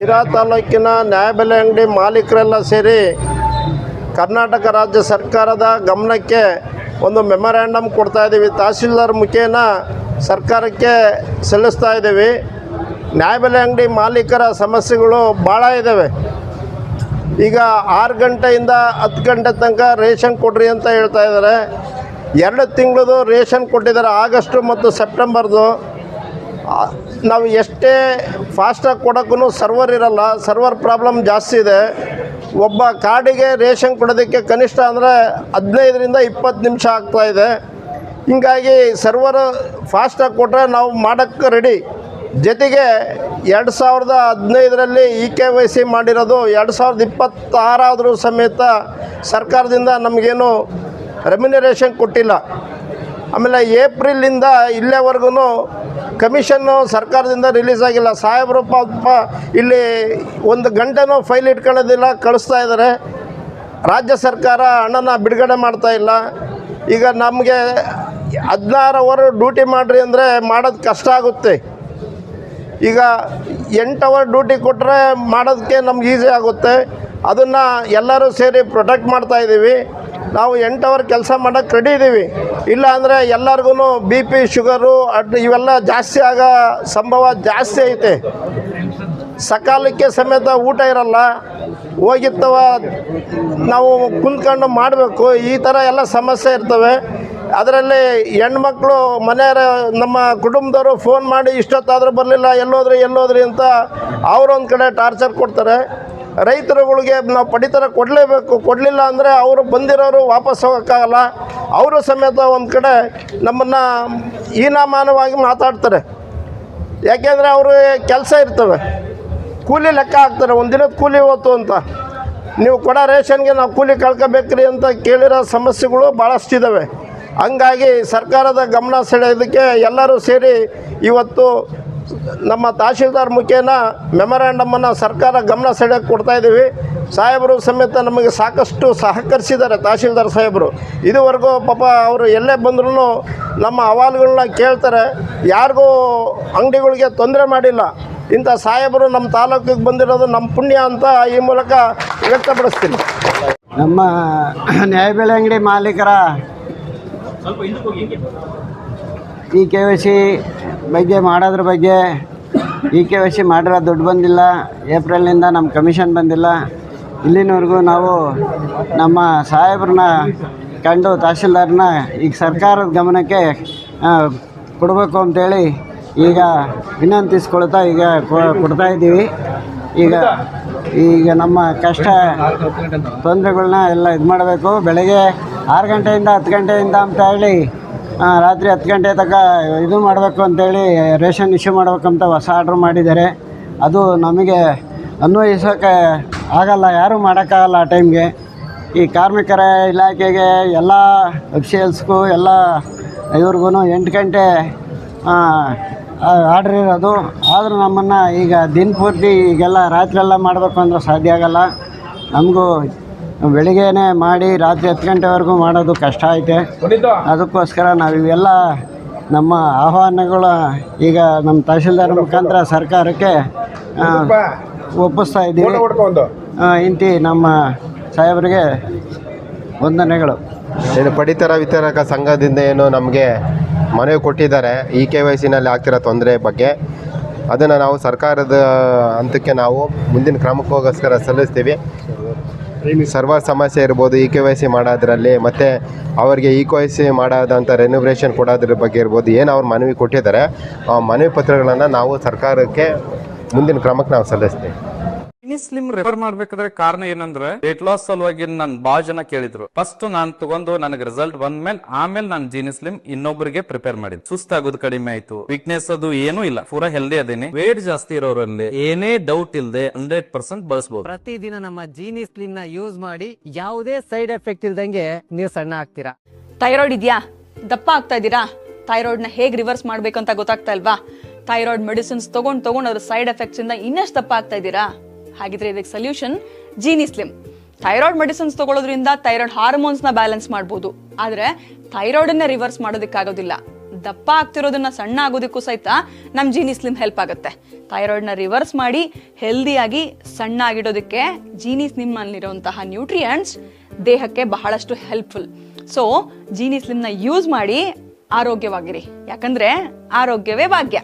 ಶಿರಾ ತಾಲೂಕಿನ ನ್ಯಾಯಬೆಲೆ ಅಂಗಡಿ ಮಾಲೀಕರೆಲ್ಲ ಸೇರಿ ಕರ್ನಾಟಕ ರಾಜ್ಯ ಸರ್ಕಾರದ ಗಮನಕ್ಕೆ ಒಂದು ಮೆಮೊರ್ಯಾಂಡಮ್ ಕೊಡ್ತಾ ಇದ್ದೀವಿ. ತಹಸೀಲ್ದಾರ್ ಮುಖೇನ ಸರ್ಕಾರಕ್ಕೆ ಸಲ್ಲಿಸ್ತಾ ಇದ್ದೀವಿ. ನ್ಯಾಯಬೆಲೆ ಅಂಗಡಿ ಮಾಲೀಕರ ಸಮಸ್ಯೆಗಳು ಭಾಳ ಇದ್ದಾವೆ. ಈಗ 6 ಗಂಟೆಯಿಂದ 10 ಗಂಟೆ ತನಕ ರೇಷನ್ ಕೊಡ್ರಿ ಅಂತ ಹೇಳ್ತಾ ಇದ್ದಾರೆ. 2 ತಿಂಗಳದು ರೇಷನ್ ಕೊಟ್ಟಿದ್ದಾರೆ, ಆಗಸ್ಟು ಮತ್ತು ಸೆಪ್ಟೆಂಬರ್ದು. ನಾವು ಎಷ್ಟೇ ಫಾಸ್ಟಾಗಿ ಕೊಡೋಕ್ಕೂ ಸರ್ವರ್ ಇರಲ್ಲ, ಸರ್ವರ್ ಪ್ರಾಬ್ಲಮ್ ಜಾಸ್ತಿ ಇದೆ. ಒಬ್ಬ ಕಾರ್ಡಿಗೆ ರೇಷನ್ ಕೊಡೋದಕ್ಕೆ ಕನಿಷ್ಠ ಅಂದರೆ 15ರಿಂದ 20 ನಿಮಿಷ ಆಗ್ತಾಯಿದೆ. ಹೀಗಾಗಿ ಸರ್ವರ್ ಫಾಸ್ಟಾಗಿ ಕೊಟ್ಟರೆ ನಾವು ಮಾಡೋಕ್ಕೆ ರೆಡಿ. ಜೊತೆಗೆ 2015ರಲ್ಲಿ EKYC ಮಾಡಿರೋದು 2026 ಆದರೂ ಸಮೇತ ಸರ್ಕಾರದಿಂದ ನಮಗೇನು ರೆಮ್ಯುನರೇಷನ್ ಕೊಟ್ಟಿಲ್ಲ. ಆಮೇಲೆ ಏಪ್ರಿಲಿಂದ ಇಲ್ಲಿವರೆಗೂ ಕಮಿಷನ್ನು ಸರ್ಕಾರದಿಂದ ರಿಲೀಸ್ ಆಗಿಲ್ಲ. ಸಾಹೇಬರು ಪಾಪ ಇಲ್ಲಿ 1 ಗಂಟೆನೂ ಫೈಲ್ ಇಟ್ಕೊಳ್ಳೋದಿಲ್ಲ, ಕಳಿಸ್ತಾ ಇದ್ದಾರೆ. ರಾಜ್ಯ ಸರ್ಕಾರ ಹಣನ ಬಿಡುಗಡೆ ಮಾಡ್ತಾ ಇಲ್ಲ. ಈಗ ನಮಗೆ 16 ಅವರ್ ಡ್ಯೂಟಿ ಮಾಡಿರಿ ಅಂದರೆ ಮಾಡೋದು ಕಷ್ಟ ಆಗುತ್ತೆ. ಈಗ 8 ಅವರ್ ಡ್ಯೂಟಿ ಕೊಟ್ಟರೆ ಮಾಡೋದಕ್ಕೆ ನಮ್ಗೆ ಈಸಿ ಆಗುತ್ತೆ. ಅದನ್ನು ಎಲ್ಲರೂ ಸೇರಿ ಪ್ರೊಟೆಕ್ಟ್ ಮಾಡ್ತಾಯಿದ್ದೀವಿ. ನಾವು 8 ಅವರ್ ಕೆಲಸ ಮಾಡೋಕ್ಕೆ ರೆಡಿ ಇದ್ದೀವಿ. ಇಲ್ಲ ಅಂದರೆ ಎಲ್ಲರಿಗೂ BP, ಶುಗರು ಇವೆಲ್ಲ ಜಾಸ್ತಿ ಆಗೋ ಸಂಭವ ಜಾಸ್ತಿ ಐತೆ. ಸಕಾಲಕ್ಕೆ ಸಮೇತ ಊಟ ಇರಲ್ಲ, ಹೋಗಿತ್ತವ ನಾವು ಕುಂತ್ಕೊಂಡು ಮಾಡಬೇಕು. ಈ ಥರ ಎಲ್ಲ ಸಮಸ್ಯೆ ಇರ್ತವೆ. ಅದರಲ್ಲಿ ಹೆಣ್ಮಕ್ಳು ಮನೆಯವರು ನಮ್ಮ ಕುಟುಂಬದವರು ಫೋನ್ ಮಾಡಿ ಇಷ್ಟೊತ್ತಾದರೂ ಬರಲಿಲ್ಲ, ಎಲ್ಲೋದ್ರಿ ಅಂತ ಅವರೊಂದು ಕಡೆ ಟಾರ್ಚರ್ ಕೊಡ್ತಾರೆ. ರೈತರುಗಳಿಗೆ ನಾವು ಪಡಿತರ ಕೊಡಲೇಬೇಕು. ಕೊಡಲಿಲ್ಲ ಅಂದರೆ ಅವರು ಬಂದಿರೋರು ವಾಪಸ್ ಹೋಗೋಕ್ಕಾಗಲ್ಲ. ಅವರು ಸಮೇತ ಒಂದು ಕಡೆ ನಮ್ಮನ್ನು ಹೀನಾಮಾನವಾಗಿ ಮಾತಾಡ್ತಾರೆ. ಯಾಕೆಂದರೆ ಅವರು ಕೆಲಸ ಇರ್ತವೆ, ಕೂಲಿ ಲೆಕ್ಕ ಹಾಕ್ತಾರೆ. ಒಂದು ದಿನದ ಕೂಲಿ ಹೋಯ್ತು ಅಂತ, ನೀವು ಕೊಡೋ ರೇಷನ್ಗೆ ನಾವು ಕೂಲಿ ಕಳ್ಕೊಬೇಕ್ರಿ ಅಂತ ಕೇಳಿರೋ ಸಮಸ್ಯೆಗಳು ಭಾಳಷ್ಟಿದ್ದಾವೆ. ಹಂಗಾಗಿ ಸರ್ಕಾರದ ಗಮನ ಸೆಳೆಯೋದಕ್ಕೆ ಎಲ್ಲರೂ ಸೇರಿ ಇವತ್ತು ನಮ್ಮ ತಹಶೀಲ್ದಾರ್ ಮುಖೇನ ಮೆಮೊರ್ಯಾಂಡಮನ್ನು ಸರ್ಕಾರ ಗಮನ ಸೆಳೆಯೋಕ್ಕೆ ಕೊಡ್ತಾಯಿದ್ದೀವಿ. ಸಾಹೇಬರು ಸಮೇತ ನಮಗೆ ಸಾಕಷ್ಟು ಸಹಕರಿಸಿದ್ದಾರೆ. ತಹಶೀಲ್ದಾರ್ ಸಾಹೇಬರು ಇದುವರೆಗೂ ಪಾಪ ಅವರು ಎಲ್ಲೇ ಬಂದ್ರೂ ನಮ್ಮ ಅಹವಾಲುಗಳನ್ನ ಕೇಳ್ತಾರೆ. ಯಾರಿಗೂ ಅಂಗಡಿಗಳಿಗೆ ತೊಂದರೆ ಮಾಡಿಲ್ಲ. ಇಂಥ ಸಾಹೇಬರು ನಮ್ಮ ತಾಲೂಕಿಗೆ ಬಂದಿರೋದು ನಮ್ಮ ಪುಣ್ಯ ಅಂತ ಈ ಮೂಲಕ ವ್ಯಕ್ತಪಡಿಸ್ತೀನಿ. ನಮ್ಮ ನ್ಯಾಯಬೆಲೆ ಅಂಗಡಿ ಮಾಲೀಕರ EKYC ಬಗ್ಗೆ ಮಾಡೋದ್ರ ಬಗ್ಗೆ EKYC ಮಾಡಿರೋ ದುಡ್ಡು ಬಂದಿಲ್ಲ. ಏಪ್ರಿಲ್ನಿಂದ ನಮ್ಮ ಕಮಿಷನ್ ಬಂದಿಲ್ಲ. ಇಲ್ಲಿನವರೆಗೂ ನಾವು ನಮ್ಮ ಸಾಹೇಬ್ರನ್ನ ಕಂಡು ತಹಶೀಲ್ದಾರ್ನ ಈಗ ಸರ್ಕಾರದ ಗಮನಕ್ಕೆ ಕೊಡಬೇಕು ಅಂತೇಳಿ ಈಗ ವಿನಂತಿಸ್ಕೊಳ್ತಾ ಈಗ ಕೊಡ್ತಾಯಿದ್ದೀವಿ. ಈಗ ನಮ್ಮ ಕಷ್ಟ ತೊಂದರೆಗಳ್ನ ಎಲ್ಲ ಇದು ಮಾಡಬೇಕು. ಬೆಳಗ್ಗೆ 6 ಗಂಟೆಯಿಂದ 10 ಗಂಟೆಯಿಂದ ಅಂತ ಹೇಳಿ ರಾತ್ರಿ 10 ಗಂಟೆ ತನಕ ಇದು ಮಾಡಬೇಕು ಅಂತೇಳಿ ರೇಷನ್ ಇಶ್ಯೂ ಮಾಡ್ಬೇಕಂತ ಹೊಸ ಆರ್ಡ್ರ್ ಮಾಡಿದ್ದಾರೆ. ಅದು ನಮಗೆ ಅನ್ವಯಿಸೋಕ್ಕೆ ಆಗಲ್ಲ, ಯಾರೂ ಮಾಡೋಕ್ಕಾಗಲ್ಲ ಆ ಟೈಮ್ಗೆ. ಈ ಕಾರ್ಮಿಕರ ಇಲಾಖೆಗೆ ಎಲ್ಲ ಅಫಿಷಿಯಲ್ಸ್ಗೂ ಎಲ್ಲ ಇವ್ರಿಗೂ 8 ಗಂಟೆ ಆರ್ಡ್ರ್ ಇರೋದು. ಆದರೂ ನಮ್ಮನ್ನು ಈಗ ದಿನಪೂರ್ತಿ ಈಗೆಲ್ಲ ರಾತ್ರಿಯೆಲ್ಲ ಮಾಡಬೇಕು ಅಂದ್ರೆ ಸಾಧ್ಯ ಆಗಲ್ಲ. ನಮಗೂ ಬೆಳಿಗ್ಗೆನೇ ಮಾಡಿ ರಾತ್ರಿ 10 ಗಂಟೆವರೆಗೂ ಮಾಡೋದು ಕಷ್ಟ ಐತೆ. ಅದಕ್ಕೋಸ್ಕರ ನಾವು ಇವೆಲ್ಲ ನಮ್ಮ ಆಹ್ವಾನಗಳು ಈಗ ನಮ್ಮ ತಹಶೀಲ್ದಾರ್ ಮುಖಾಂತರ ಸರ್ಕಾರಕ್ಕೆ ಒಪ್ಪಿಸ್ತಾ ಇದ್ದೀವಿ. ಇಂತಿ ನಮ್ಮ ಸಾಹೇಬರಿಗೆ ವಂದನೆಗಳು. ಪಡಿತರ ವಿತರಕ ಸಂಘದಿಂದ ಏನು ನಮಗೆ ಮನವಿ ಕೊಟ್ಟಿದ್ದಾರೆ EKYCನಲ್ಲಿ ಆಗ್ತಿರೋ ತೊಂದರೆ ಬಗ್ಗೆ. ಅದನ್ನು ನಾವು ಸರ್ಕಾರದ ಹಂತಕ್ಕೆ ನಾವು ಮುಂದಿನ ಕ್ರಮಕ್ಕೋಸ್ಕರ ಸಲ್ಲಿಸ್ತೀವಿ. ಸರ್ವರ್ ಸಮಸ್ಯೆ ಇರ್ಬೋದು, EKYC ಮಾಡೋದ್ರಲ್ಲಿ, ಮತ್ತು ಅವರಿಗೆ EKYC ಮಾಡೋದಂಥ ರೆನ್ಯುವರೇಷನ್ ಕೊಡೋದ್ರ ಬಗ್ಗೆ ಇರ್ಬೋದು, ಏನು ಅವ್ರು ಮನವಿ ಕೊಟ್ಟಿದ್ದಾರೆ ಆ ಮನವಿ ಪತ್ರಗಳನ್ನು ನಾವು ಸರ್ಕಾರಕ್ಕೆ ಮುಂದಿನ ಕ್ರಮಕ್ಕೆ ನಾವು ಸಲ್ಲಿಸ್ತೀವಿ. ಸ್ಲಿಮ್ ರೆಫರ್ ಮಾಡ್ಬೇಕಾದ್ರೆ ಕಾರಣ ಏನಂದ್ರೆ ವೇಟ್ ಲಾಸ್ ಸಲುವಾಗಿ ನನ್ ಬಾಳ ಜನ ಕೇಳಿದ್ರು. ಫಸ್ಟ್ ನಾನ್ ತಗೊಂಡು ನನಗೆ ರಿಸಲ್ಟ್ ಬಂದ್ಮೇಲೆ ಆಮೇಲೆ ನಾನು ಜೀನಿ ಸ್ಲಿಮ್ ಇನ್ನೊಬ್ಬರಿಗೆ ಪ್ರಿಪೇರ್ ಮಾಡಿದ್. ಸುಸ್ತಾಗೋದು ಕಡಿಮೆ ಆಯ್ತು, ವೀಕ್ನೆಸ್ ಅದು ಏನೂ ಇಲ್ಲ, ಪೂರಾ ಹೆಲ್ದಿ ಅದೇನೆ. ವೇಟ್ ಜಾಸ್ತಿ ಇರೋರಲ್ಲಿ ಏನೇ ಡೌಟ್ ಇಲ್ಲದೆ 100% ಬಳಸಬಹುದು. ಪ್ರತಿದಿನ ನಮ್ಮ ಜೀನಿ ಸ್ಲಿಮ್ ನ ಯೂಸ್ ಮಾಡಿ ಯಾವುದೇ ಸೈಡ್ ಎಫೆಕ್ಟ್ ಇಲ್ದಂಗೆ ನೀವು ಸಣ್ಣ ಆಗ್ತೀರಾ. ಥೈರಾಯ್ಡ್ ಇದೆಯಾ, ದಪ್ಪ ಆಗ್ತಾ ಇದ್ದೀರಾ, ಥೈರಾಯ್ಡ್ ನ ಹೇಗ್ ರಿವರ್ಸ್ ಮಾಡ್ಬೇಕಂತ ಗೊತ್ತಾಗ್ತಾ ಇಲ್ವಾ? ಥೈರಾಯ್ಡ್ ಮೆಡಿಸಿನ್ಸ್ ತಗೊಂಡ್ ಅದ್ರ ಸೈಡ್ ಎಫೆಕ್ಟ್ಸ್ ಇಂದ ಇನ್ನಷ್ಟು ದಪ್ಪ ಆಗ್ತಾ ಇದ್ದೀರಾ? ಹಾಗಿದ್ರೆ ಇದಕ್ಕೆ solution Jeeni slim. Thyroid medicines ತಗೊಳ್ಳೋದ್ರಿಂದ ಥೈರಾಯ್ಡ್ ಹಾರ್ಮೋನ್ಸ್ ನ ಬ್ಯಾಲೆನ್ಸ್ ಮಾಡಬಹುದು, ಆದ್ರೆ ಥೈರಾಯ್ಡ್ ಅನ್ನ ರಿವರ್ಸ್ ಮಾಡೋದಕ್ಕಾಗೋದಿಲ್ಲ. ದಪ್ಪ ಆಗ್ತಿರೋದನ್ನ ಸಣ್ಣ ಆಗೋದಕ್ಕೂ ಸಹಿತ ನಮ್ ಜೀನಿ ಸ್ಲಿಮ್ ಹೆಲ್ಪ್ ಆಗುತ್ತೆ. ಥೈರಾಯ್ಡ್ ನ ರಿವರ್ಸ್ ಮಾಡಿ ಹೆಲ್ದಿಯಾಗಿ ಸಣ್ಣ ಆಗಿಡೋದಕ್ಕೆ ಜೀನಿ ಸ್ಲಿಮ್ ನಲ್ಲಿರುವಂತಹ ನ್ಯೂಟ್ರಿಯೆಂಟ್ಸ್ ದೇಹಕ್ಕೆ ಬಹಳಷ್ಟು ಹೆಲ್ಪ್ಫುಲ್. ಸೊ ಜೀನಿ ಸ್ಲಿಮ್ ನ ಯೂಸ್ ಮಾಡಿ ಆರೋಗ್ಯವಾಗಿರಿ, ಯಾಕಂದ್ರೆ ಆರೋಗ್ಯವೇ ಭಾಗ್ಯ.